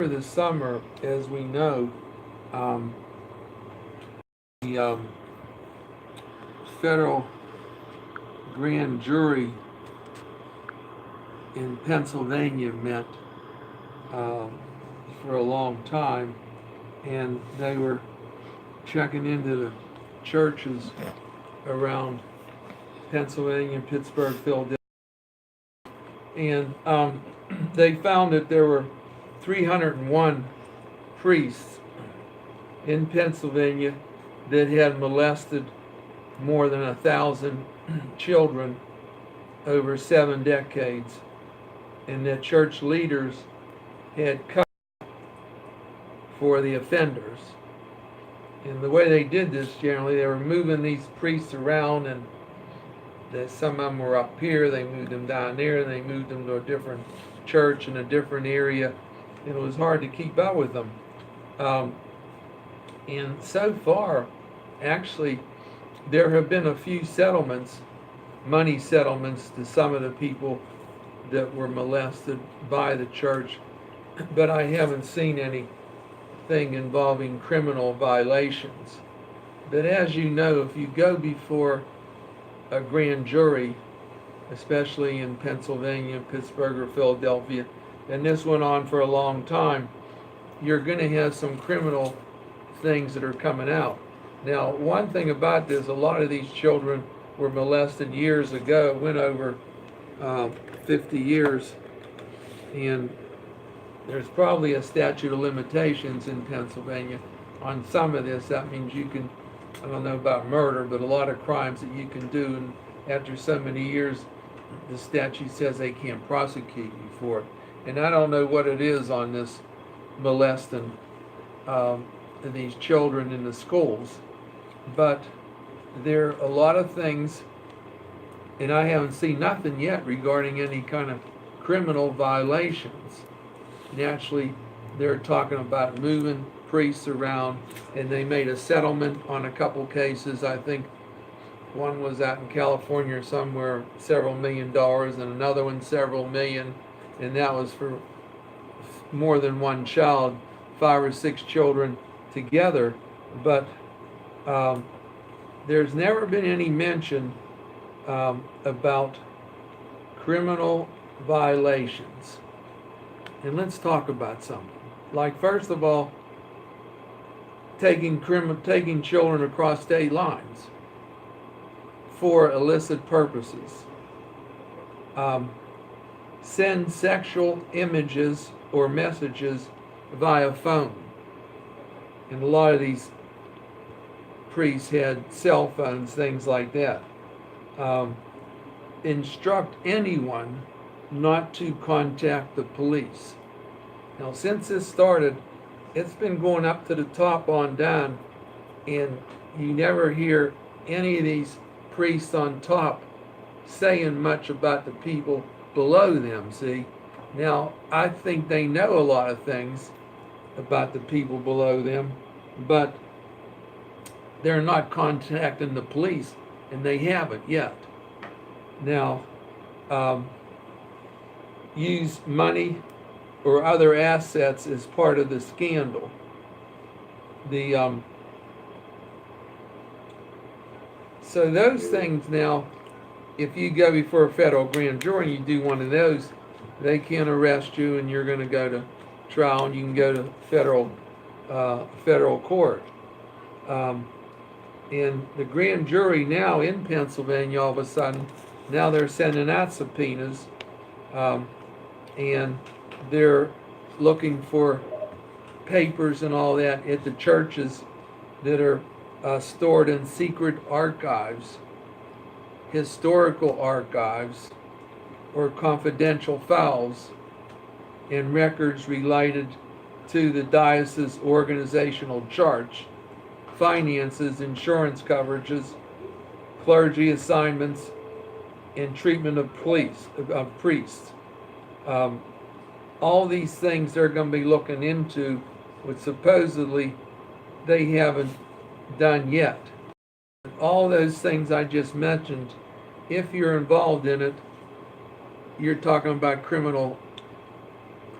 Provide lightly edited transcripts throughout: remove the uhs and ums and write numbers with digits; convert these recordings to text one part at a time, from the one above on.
For the summer, as we know, um, the federal grand jury in Pennsylvania met um, for a long time, and they were checking into the churches around Pennsylvania, Pittsburgh, Philadelphia, and they found that there were 301 priests in Pennsylvania that had molested more than 1,000 children over 7 decades, and that church leaders had cut for the offenders. And the way they did this, generally, they were moving these priests around, and some of them were up here, they moved them down there, and they moved them to a different church in a different area, and it was hard to keep up with them. And so far, actually, there have been a few settlements, money settlements, to some of the people that were molested by the church, but I haven't seen anything involving criminal violations. But as you know, if you go before a grand jury, especially in Pennsylvania, Pittsburgh, or Philadelphia, and this went on for a long time, you're going to have some criminal things that are coming out. Now, one thing about this, a lot of these children were molested years ago, went over 50 years, and there's probably a statute of limitations in Pennsylvania on some of this. That means you can, I don't know about murder, but a lot of crimes that you can do, and after so many years, the statute says they can't prosecute you for it. And I don't know what it is on this molesting these children in the schools, but there are a lot of things, and I haven't seen nothing yet regarding any kind of criminal violations. Naturally, they're talking about moving priests around, and they made a settlement on a couple cases. I think one was out in California somewhere, several $1 million, and another one several million, and that was for more than one child, 5 or 6 children together. But there's never been any mention about criminal violations. And let's talk about something. Like, first of all, taking children across state lines for illicit purposes. Send sexual images or messages via phone. And a lot of these priests had cell phones, things like that. Instruct anyone not to contact the police. Now, since this started, it's been going up to the top on down, and you never hear any of these priests on top saying much about the people below them, see? Now, I think they know a lot of things about the people below them, but they're not contacting the police, and they haven't yet. Now, use money or other assets as part of the scandal. So those things now, if you go before a federal grand jury and you do one of those, they can arrest you, and you're going to go to trial, and you can go to federal court. And the grand jury now in Pennsylvania, all of a sudden, now they're sending out subpoenas, and they're looking for papers and all that at the churches that are stored in secret archives, historical archives, or confidential files, and records related to the diocese organizational chart, finances, insurance coverages, clergy assignments, and treatment of priests. All these things they're going to be looking into, which supposedly they haven't done yet. All those things I just mentioned, if you're involved in it, you're talking about criminal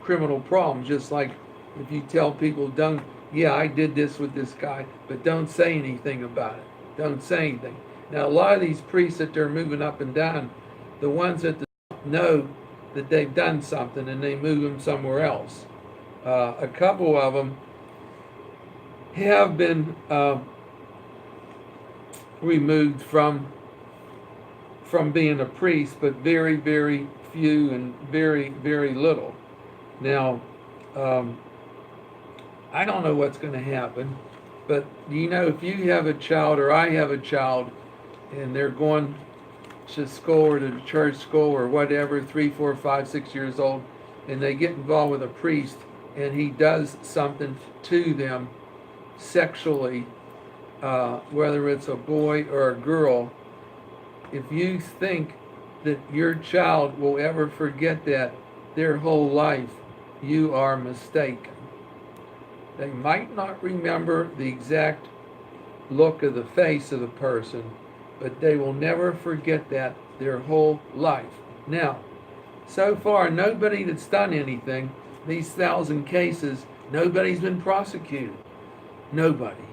problems, just like If you tell people, don't, yeah, I did this with this guy, but don't say anything about it. Don't say anything. Now, a lot of these priests that they're moving up and down, the ones that know that they've done something and they move them somewhere else. A couple of them have been removed from being a priest, but very, very few and very, very little. Now, I don't know what's going to happen, but you know, if you have a child or I have a child and they're going to school or to church school or whatever, 3, 4, 5, 6 years old, and they get involved with a priest and he does something to them sexually, whether it's a boy or a girl, if you think that your child will ever forget that their whole life, you are mistaken. They might not remember the exact look of the face of the person, but they will never forget that their whole life. Now, so far, nobody that's done anything, these 1,000 cases, nobody's been prosecuted. Nobody.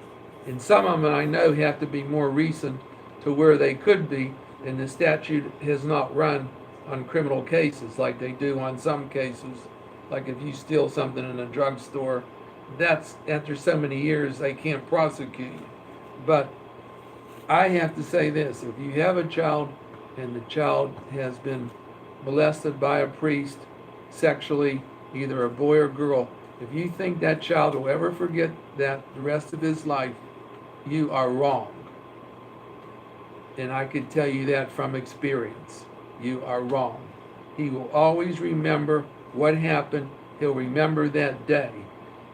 And some of them I know have to be more recent to where they could be, and the statute has not run on criminal cases like they do on some cases. Like if you steal something in a drugstore, that's after so many years they can't prosecute you. But I have to say this, if you have a child and the child has been molested by a priest sexually, either a boy or girl, if you think that child will ever forget that the rest of his life, you are wrong. And I can tell you that from experience. You are wrong. He will always remember what happened. He'll remember that day.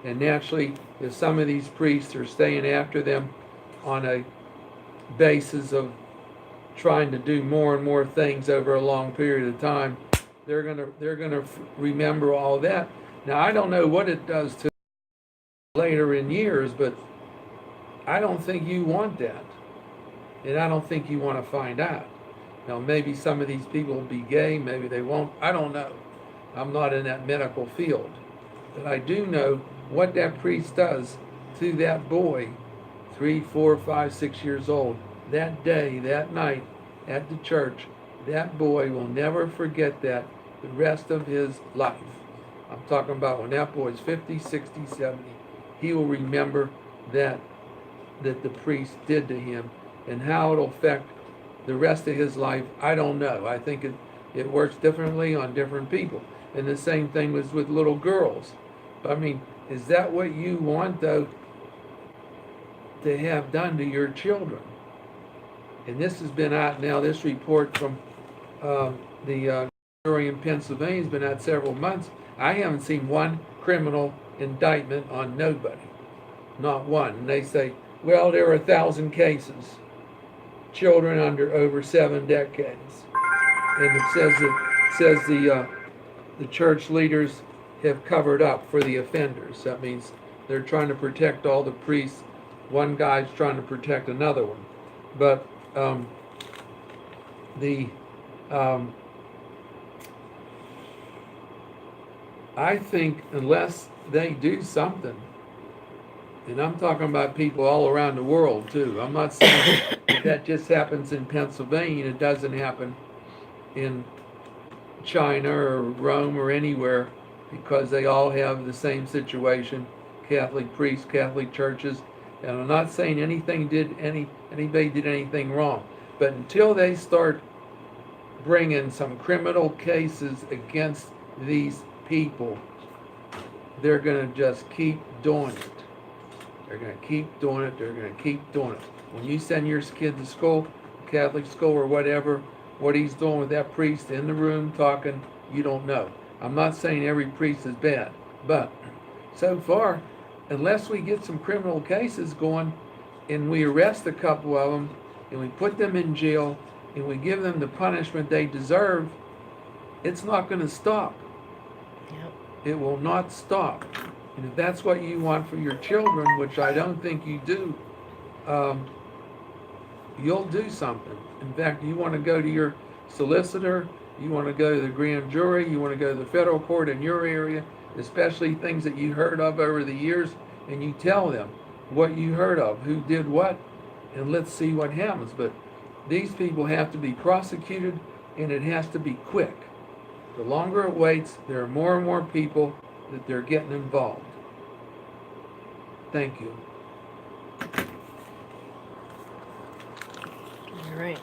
And naturally, if some of these priests are staying after them on a basis of trying to do more and more things over a long period of time, they're gonna remember all that. Now, I don't know what it does to later in years, but I don't think you want that. And I don't think you want to find out. Now, maybe some of these people will be gay, maybe they won't. I don't know. I'm not in that medical field. But I do know what that priest does to that boy, 3, 4, 5, 6 years old, that day, that night at the church. That boy will never forget that the rest of his life. I'm talking about when that boy is 50, 60, 70. He will remember that the priest did to him. And how it'll affect the rest of his life, I don't know. I think it works differently on different people. And the same thing was with little girls. I mean, is that what you want, though, to have done to your children? And this has been out now, this report from the jury in Pennsylvania has been out several months. I haven't seen one criminal indictment on nobody. Not one. And they say, well, there are 1,000 cases. Children under over 7 decades, and it says the church leaders have covered up for the offenders. That means they're trying to protect all the priests. One guy's trying to protect another one, but I think unless they do something, and I'm talking about people all around the world too. I'm not saying that just happens in Pennsylvania. It doesn't happen in China or Rome or anywhere, because they all have the same situation. Catholic priests, Catholic churches. And I'm not saying anybody did anything wrong. But until they start bringing some criminal cases against these people, they're going to just keep doing it. They're going to keep doing it. They're going to keep doing it. When you send your kid to school, Catholic school or whatever, what he's doing with that priest in the room talking, you don't know. I'm not saying every priest is bad, but so far, unless we get some criminal cases going and we arrest a couple of them and we put them in jail and we give them the punishment they deserve, it's not going to stop. Yep. It will not stop. And if that's what you want for your children, which I don't think you do, you'll do something. In fact, you want to go to your solicitor, you want to go to the grand jury, you want to go to the federal court in your area, especially things that you heard of over the years, and you tell them what you heard of, who did what, and let's see what happens. But these people have to be prosecuted, and it has to be quick. The longer it waits, there are more and more people that they're getting involved. Thank you. All right.